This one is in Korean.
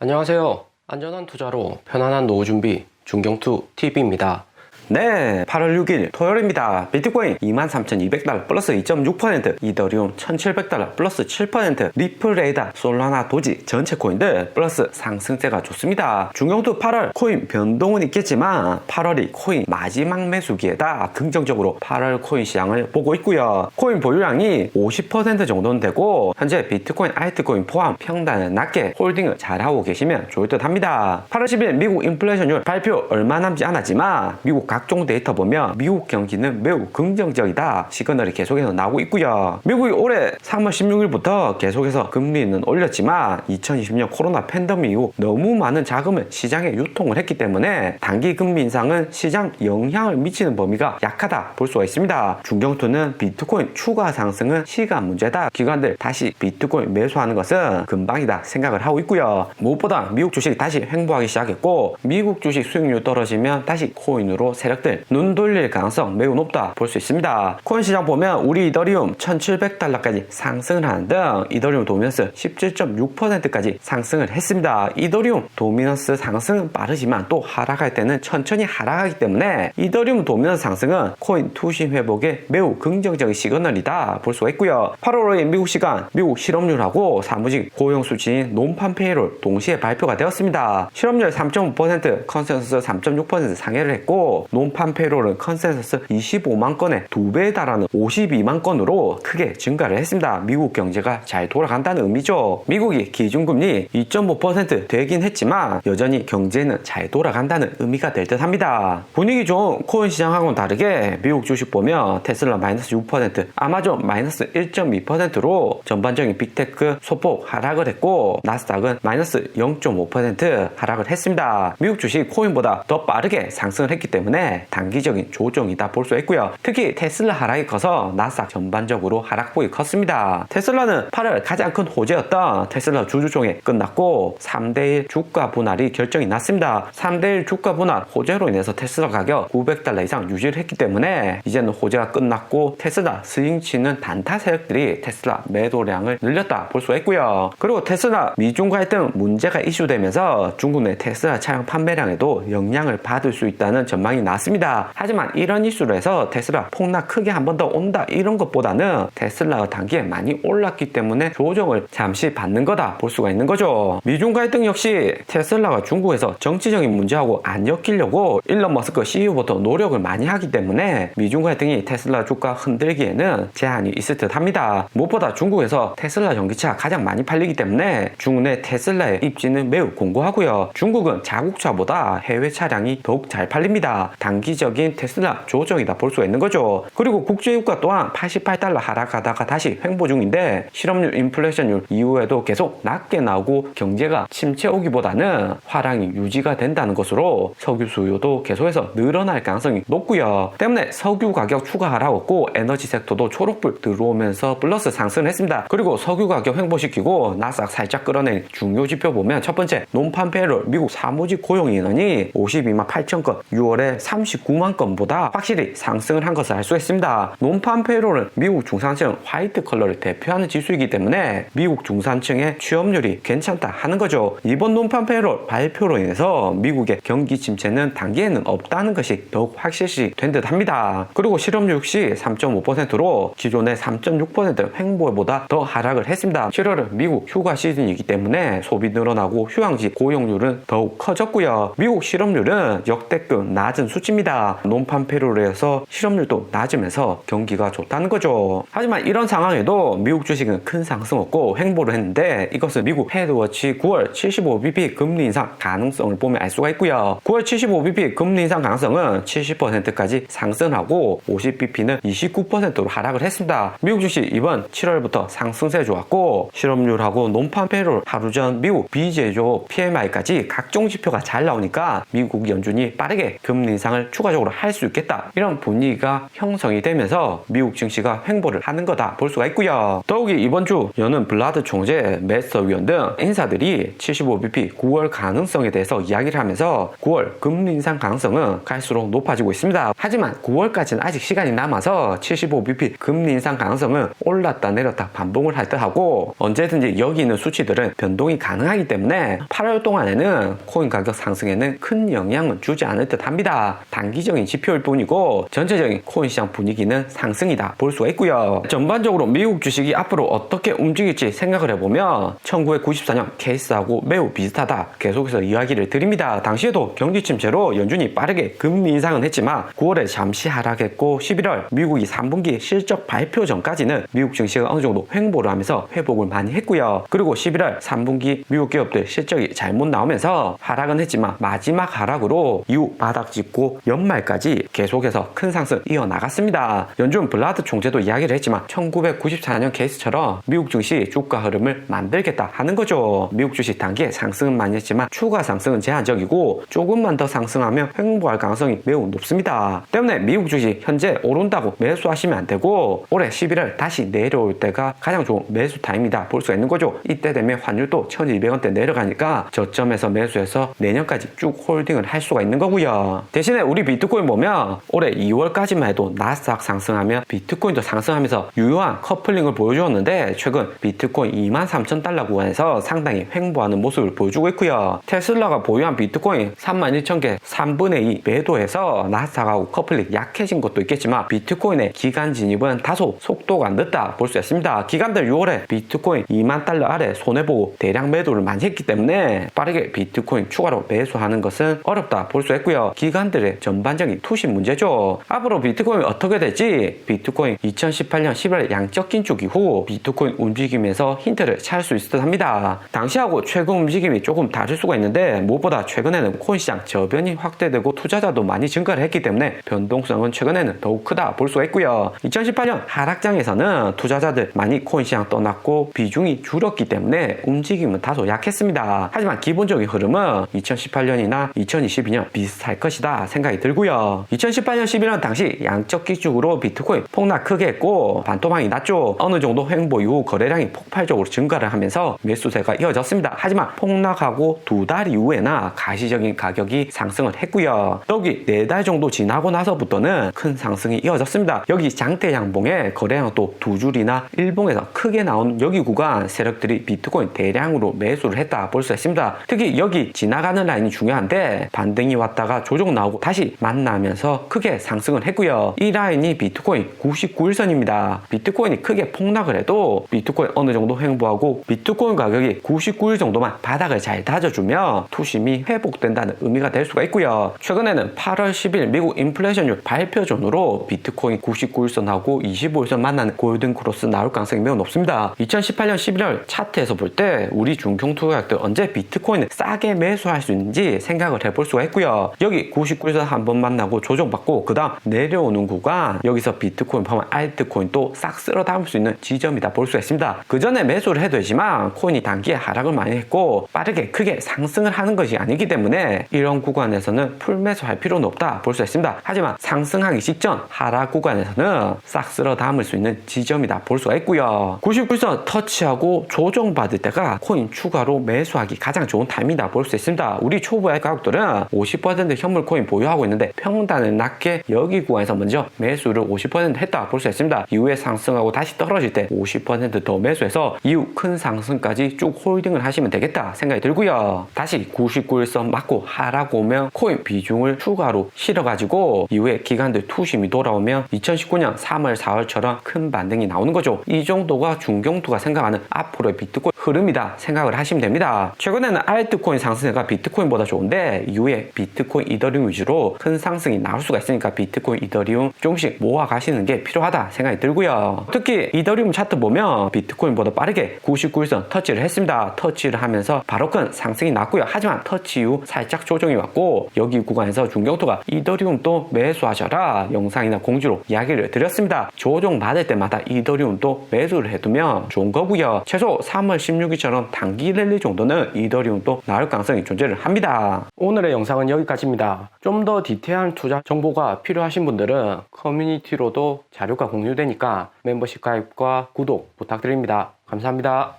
안녕하세요. 안전한 투자로 편안한 노후 준비 중경투 TV입니다. 네, 8월 6일 토요일입니다. 비트코인 23,200달러 플러스 2.6%, 이더리움 1,700달러 플러스 7%, 리플, 레이다, 솔라나, 도지 전체 코인들 플러스 상승세가 좋습니다. 중경투 8월 코인 변동은 있겠지만 8월이 코인 마지막 매수기에다 긍정적으로 8월 코인 시장을 보고 있고요. 코인 보유량이 50% 정도는 되고 현재 비트코인, 알트코인 포함 평단은 낮게 홀딩을 잘하고 계시면 좋을 듯 합니다. 8월 10일 미국 인플레이션율 발표 얼마 남지 않았지만 미국 각종 데이터 보면 미국 경기는 매우 긍정적이다 시그널이 계속해서 나오고 있고요. 미국이 올해 3월 16일부터 계속해서 금리는 올렸지만 2020년 코로나 팬데믹 이후 너무 많은 자금을 시장에 유통을 했기 때문에 단기 금리 인상은 시장 영향을 미치는 범위가 약하다 볼 수가 있습니다. 중경투는 비트코인 추가 상승은 시간 문제다. 기관들 다시 비트코인 매수하는 것은 금방이다 생각을 하고 있고요. 무엇보다 미국 주식 다시 횡보하기 시작했고 미국 주식 수익률 떨어지면 다시 코인으로 세력들 눈 돌릴 가능성 매우 높다 볼 수 있습니다. 코인 시장 보면 우리 이더리움 1,700달러까지 상승을 하는 등 이더리움 도미넌스 17.6%까지 상승을 했습니다. 이더리움 도미넌스 상승은 빠르지만 또 하락할 때는 천천히 하락하기 때문에 이더리움 도미넌스 상승은 코인 투심 회복에 매우 긍정적인 시그널이다 볼 수가 있고요. 8월 5일 미국 시간 미국 실업률하고 사무직 고용 수치인 논판 페이롤 동시에 발표가 되었습니다. 실업률 3.5%, 컨센서스 3.6% 상회를 했고 논판 페이롤은 컨센서스 25만 건에 2배에 달하는 52만 건으로 크게 증가를 했습니다. 미국 경제가 잘 돌아간다는 의미죠. 미국이 기준금리 2.5% 되긴 했지만 여전히 경제는 잘 돌아간다는 의미가 될 듯 합니다. 분위기 좋은 코인 시장하고는 다르게 미국 주식 보면 테슬라 마이너스 6%, 아마존 마이너스 1.2%로 전반적인 빅테크 소폭 하락을 했고 나스닥은 마이너스 0.5% 하락을 했습니다. 미국 주식 코인보다 더 빠르게 상승을 했기 때문에 단기적인 조정이다 볼 수 있고요. 특히 테슬라 하락이 커서 나스닥 전반적으로 하락폭이 컸습니다. 테슬라는 8월 가장 큰 호재였던 테슬라 주주총회 끝났고 3대1 주가 분할이 결정이 났습니다. 3대1 주가 분할 호재로 인해서 테슬라 가격 900달러 이상 유지를 했기 때문에 이제는 호재가 끝났고 테슬라 스윙치는 단타 세력들이 테슬라 매도량을 늘렸다 볼 수가 있고요. 그리고 테슬라 미중 갈등 문제가 이슈되면서 중국 내 테슬라 차량 판매량에도 영향을 받을 수 있다는 전망이 나왔습니다. 하지만 이런 이슈로 해서 테슬라 폭락 크게 한 번 더 온다 이런 것보다는 테슬라가 단기에 많이 올랐기 때문에 조정을 잠시 받는 거다 볼 수가 있는 거죠. 미중 갈등 역시 테슬라가 중국에서 정치적인 문제하고 안 엮이려고 일론 머스크 CEO부터 노력을 많이 하기 때문에 미중 갈등이 테슬라 주가 흔들기에는 제한이 있을 듯 합니다. 무엇보다 중국에서 테슬라 전기차 가장 많이 팔리기 때문에 중국 내 테슬라의 입지는 매우 공고하고요. 중국은 자국차보다 해외 차량이 더욱 잘 팔립니다. 단기적인 테슬라 조정이다 볼 수가 있는 거죠. 그리고 국제유가 또한 88달러 하락하다가 다시 횡보 중인데 실업률, 인플레이션율 이후에도 계속 낮게 나오고 경제가 침체 오기보다는 화랑이 유지가 된다는 것으로 석유 수요도 계속해서 늘어날 가능성이 높고요. 때문에 석유 가격 추가 하락했고 에너지 섹터도 초록불 들어오면서 플러스 상승을 했습니다. 그리고 석유 가격 횡보시키고 나스닥 살짝 끌어낸 중요 지표 보면 첫 번째 논판 페이롤 미국 사무직 고용 인원이 52만 8천 건 6월에 39만 건보다 확실히 상승을 한 것을 알 수 있습니다. 논판 페이롤은 미국 중산층 화이트 컬러를 대표하는 지수이기 때문에 미국 중산층의 취업률이 괜찮다 하는 거죠. 이번 논판 페이롤 발표로 인해서 미국의 경기 침체는 단기에는 없다는 것이 더욱 확실시 된 듯 합니다. 그리고 실업률 역시 3.5%로 기존의 3.6% 횡보보다 더 하락을 했습니다. 7월은 미국 휴가 시즌이기 때문에 소비 늘어나고 휴양지 고용률은 더욱 커졌고요. 미국 실업률은 역대급 낮은 수치입니다. 논판 페이롤에서 실업률도 낮으면서 경기가 좋다는 거죠. 하지만 이런 상황에도 미국 주식은 큰 상승 없고 횡보를 했는데 이것은 미국 헤드워치 9월 75bp 금리 인상 가능성을 보면 알 수가 있고요. 9월 75bp 금리 인상 가능성은 70%까지 상승하고 50bp는 29%로 하락을 했습니다. 미국 주식 이번 7월부터 상승세 좋았고 실업률하고 논판 페이롤 하루 전 미국 비제조 PMI까지 각종 지표가 잘 나오니까 미국 연준이 빠르게 금리 인상 인상을 추가적으로 할 수 있겠다, 이런 분위기가 형성이 되면서 미국 증시가 횡보를 하는 거다 볼 수가 있고요. 더욱이 이번 주 여는 블라드 총재, 메스터 위원 등 인사들이 75bp 9월 가능성에 대해서 이야기를 하면서 9월 금리 인상 가능성은 갈수록 높아지고 있습니다. 하지만 9월까지는 아직 시간이 남아서 75bp 금리 인상 가능성은 올랐다 내렸다 반복을 할 듯하고, 언제든지 여기 있는 수치들은 변동이 가능하기 때문에 8월 동안에는 코인 가격 상승에는 큰 영향은 주지 않을 듯 합니다. 단기적인 지표일 뿐이고 전체적인 코인 시장 분위기는 상승이다 볼 수가 있고요. 전반적으로 미국 주식이 앞으로 어떻게 움직일지 생각을 해보면 1994년 케이스하고 매우 비슷하다 계속해서 이야기를 드립니다. 당시에도 경기 침체로 연준이 빠르게 금리 인상은 했지만 9월에 잠시 하락했고 11월 미국이 3분기 실적 발표 전까지는 미국 증시가 어느 정도 횡보를 하면서 회복을 많이 했고요. 그리고 11월 3분기 미국 기업들 실적이 잘못 나오면서 하락은 했지만 마지막 하락으로 이후 바닥 짚고 연말까지 계속해서 큰 상승 이어나갔습니다. 연준 블라드 총재도 이야기를 했지만 1994년 케이스처럼 미국 증시 주가 흐름을 만들겠다 하는 거죠. 미국 주식 단기에 상승은 많이 했지만 추가 상승은 제한적이고 조금만 더 상승하면 횡보할 가능성이 매우 높습니다. 때문에 미국 주식 현재 오른다고 매수하시면 안 되고 올해 11월 다시 내려올 때가 가장 좋은 매수 타임이다 볼 수가 있는 거죠. 이때 되면 환율도 1200원대 내려가니까 저점에서 매수해서 내년까지 쭉 홀딩을 할 수가 있는 거고요. 대신에 우리 비트코인 보면 올해 2월까지만 해도 나스닥 상승하면 비트코인도 상승하면서 유효한 커플링을 보여주었는데 최근 비트코인 23,000달러 구간에서 상당히 횡보하는 모습을 보여주고 있고요. 테슬라가 보유한 비트코인 31,000개 3분의 2 매도해서 나스닥하고 커플링 약해진 것도 있겠지만 비트코인의 기간 진입은 다소 속도가 늦다 볼 수 있습니다. 기관들 6월에 비트코인 2만 달러 아래 손해보고 대량 매도를 많이 했기 때문에 빠르게 비트코인 추가로 매수하는 것은 어렵다 볼 수 있고요. 기관들의 전반적인 투심 문제죠. 앞으로 비트코인이 어떻게 될지 비트코인 2018년 11월 양적 긴축 이후 비트코인 움직임에서 힌트를 찾을 수 있을 듯 합니다. 당시하고 최근 움직임이 조금 다를 수가 있는데 무엇보다 최근에는 코인 시장 저변이 확대되고 투자자도 많이 증가를 했기 때문에 변동성은 최근에는 더욱 크다 볼 수가 있고요. 2018년 하락장에서는 투자자들 많이 코인 시장 떠났고 비중이 줄었기 때문에 움직임은 다소 약했습니다. 하지만 기본적인 흐름은 2018년이나 2022년 비슷할 것이다 생각이 들고요. 2018년 11월 당시 양적 기축으로 비트코인 폭락 크게 했고 반토막이 났죠. 어느 정도 횡보 이후 거래량이 폭발적으로 증가를 하면서 매수세가 이어졌습니다. 하지만 폭락하고 2달 이후에나 가시적인 가격이 상승을 했고요. 여기 4달 정도 지나고 나서부터는 큰 상승이 이어졌습니다. 여기 장대 양봉에 거래량 또 2줄이나 일봉에서 크게 나온 여기 구간 세력들이 비트코인 대량으로 매수를 했다 볼 수 있습니다. 특히 여기 지나가는 라인이 중요한데 반등이 왔다가 조정 나오고 다시 만나면서 크게 상승을 했고요. 이 라인이 비트코인 99일선입니다. 비트코인이 크게 폭락을 해도 비트코인 어느 정도 횡보하고 비트코인 가격이 99일 정도만 바닥을 잘 다져주면 투심이 회복된다는 의미가 될 수가 있고요. 최근에는 8월 10일 미국 인플레이션율 발표 전후로 비트코인 99일선하고 25일선 만나는 골든 크로스 나올 가능성이 매우 높습니다. 2018년 11월 차트에서 볼 때 우리 중견 투자자들 언제 비트코인을 싸게 매수할 수 있는지 생각을 해볼 수가 있고요. 여기 99일선 한번 만나고 조정받고 그 다음 내려오는 구간, 여기서 비트코인 포함한 알트코인 또 싹 쓸어 담을 수 있는 지점이다 볼 수가 있습니다. 그 전에 매수를 해도 되지만 코인이 단기에 하락을 많이 했고 빠르게 크게 상승을 하는 것이 아니기 때문에 이런 구간에서는 풀 매수할 필요는 없다 볼 수 있습니다. 하지만 상승하기 직전 하락 구간에서는 싹 쓸어 담을 수 있는 지점이다 볼 수가 있고요. 99일선 터치하고 조정받을 때가 코인 추가로 매수하기 가장 좋은 타임이다 볼 수 있습니다. 우리 초보의 가격들은 50% 현물 코인 보유하고 있는데 평단을 낮게 여기 구간에서 먼저 매수를 50% 했다 볼 수 있습니다. 이후에 상승하고 다시 떨어질 때 50% 더 매수해서 이후 큰 상승까지 쭉 홀딩을 하시면 되겠다 생각이 들고요. 다시 99일선 맞고 하락 오면 코인 비중을 추가로 실어가지고 이후에 기관들 투심이 돌아오면 2019년 3월 4월처럼 큰 반등이 나오는 거죠. 이 정도가 중경투가 생각하는 앞으로의 비트코인 흐름이다 생각을 하시면 됩니다. 최근에는 알트코인 상승세가 비트코인보다 좋은데 이후에 비트코인 이더리움 위주로 큰 상승이 나올 수가 있으니까 비트코인 이더리움 조금씩 모아 가시는 게 필요하다 생각이 들고요. 특히 이더리움 차트 보면 비트코인보다 빠르게 99일선 터치를 했습니다. 터치를 하면서 바로 큰 상승이 났고요. 하지만 터치 이후 살짝 조정이 왔고 여기 구간에서 중경투가 이더리움 또 매수하셔라 영상이나 공지로 이야기를 드렸습니다. 조정 받을 때마다 이더리움 또 매수를 해두면 좋은 거고요. 최소 3월 16일처럼 단기 랠리 정도는 이더리움 또 나올 가능성이 존재를 합니다. 오늘의 영상은 여기까지입니다. 좀 좀 더 디테일한 투자 정보가 필요하신 분들은 커뮤니티로도 자료가 공유되니까 멤버십 가입과 구독 부탁드립니다. 감사합니다.